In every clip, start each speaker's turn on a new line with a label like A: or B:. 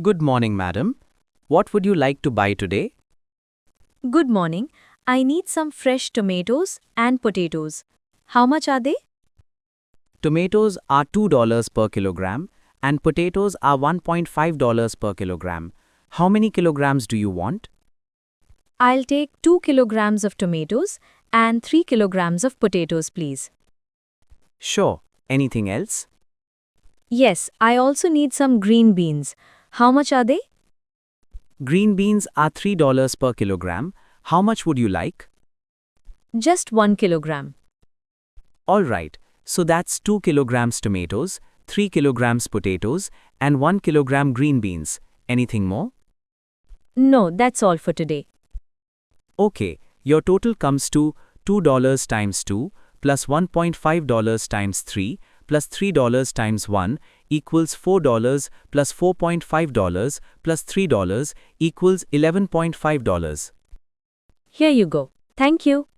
A: Good morning, madam. What would you like to buy today?
B: Good morning. I need some fresh tomatoes and potatoes. How much are they?
A: Tomatoes are $2 per kilogram and potatoes are $1.5 per kilogram. How many kilograms do you want?
B: I'll take 2 kilograms of tomatoes and 3 kilograms of potatoes, please.
A: Sure. Anything else?
B: Yes, I also need some green beans. How much are they?
A: Green beans are $3 per kilogram. How much would you like?
B: Just 1 kilogram.
A: All right. So that's 2 kilograms tomatoes, 3 kilograms potatoes, and 1 kilogram green beans. Anything more?
B: No, that's all for today.
A: Okay. Your total comes to $2 times 2 plus $1.5 times 3 plus $3 times 1 equals $4 plus $4.5 plus $3 equals $11.5.
B: Here you go. Thank you.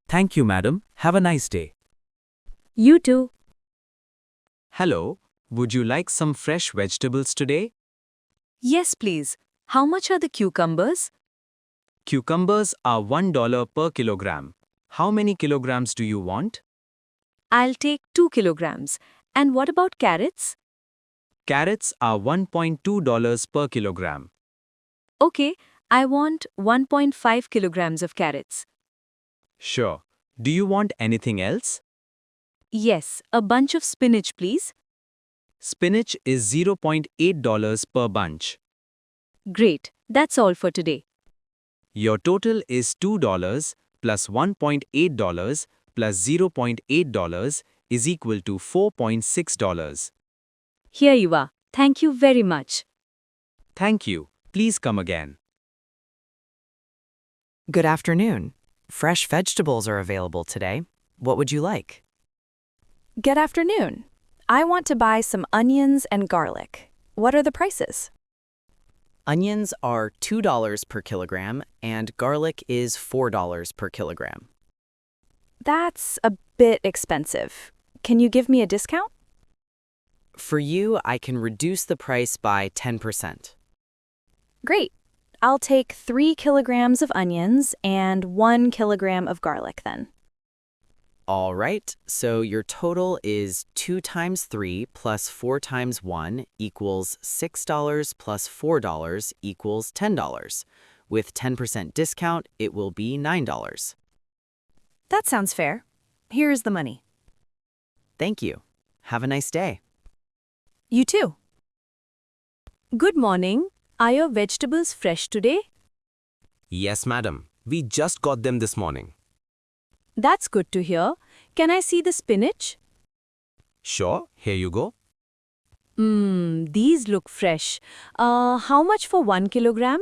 A: Thank you, madam. Have a nice day.
B: You too.
A: Hello. Would you like some fresh vegetables today?
B: Yes, please. How much are the cucumbers?
A: Cucumbers are $1 per kilogram. How many kilograms do you want?
B: I'll take 2 kilograms. And what about carrots?
A: Carrots are $1.2 per kilogram.
B: Okay, I want 1.5 kilograms of carrots.
A: Sure. Do you want anything else?
B: Yes, a bunch of spinach, please.
A: Spinach is $0.8 per bunch.
B: Great, that's all for today.
A: Your total is $2 plus $1.8 plus $0.8 is equal to $4.6.
B: Here you are. Thank you very much.
A: Thank you. Please come again.
C: Good afternoon. Fresh vegetables are available today. What would you like?
D: Good afternoon. I want to buy some onions and garlic. What are the prices?
C: Onions are $2 per kilogram and garlic is $4 per kilogram.
D: That's a bit expensive. Can you give me a discount?
C: For you, I can reduce the price by 10%.
D: Great. I'll take 3 kilograms of onions and 1 kilogram of garlic then.
C: All right, so your total is 2 times 3 plus 4 times 1 equals $6 plus $4 equals $10. With 10% discount, it will be $9.
D: That sounds fair. Here's the money.
C: Thank you. Have a nice day.
D: You too.
B: Good morning. Are your vegetables fresh today?
E: Yes, madam. We just got them this morning.
B: That's good to hear. Can I see the spinach?
E: Sure, here you go.
B: These look fresh. How much for 1 kilogram?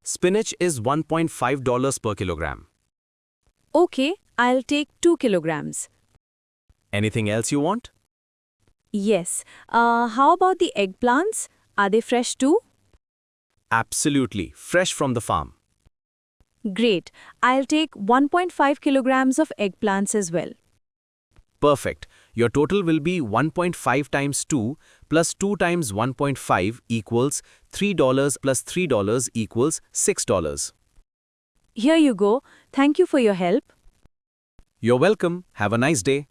E: Spinach is $1.5 per kilogram.
B: Okay, I'll take 2 kilograms.
E: Anything else you want?
B: Yes. How about the eggplants? Are they fresh too?
E: Absolutely, fresh from the farm.
B: Great. I'll take 1.5 kilograms of eggplants as well.
E: Perfect. Your total will be 1.5 times 2 plus 2 times 1.5 equals $3 plus $3 equals $6.
B: Here you go. Thank you for your help.
E: You're welcome. Have a nice day.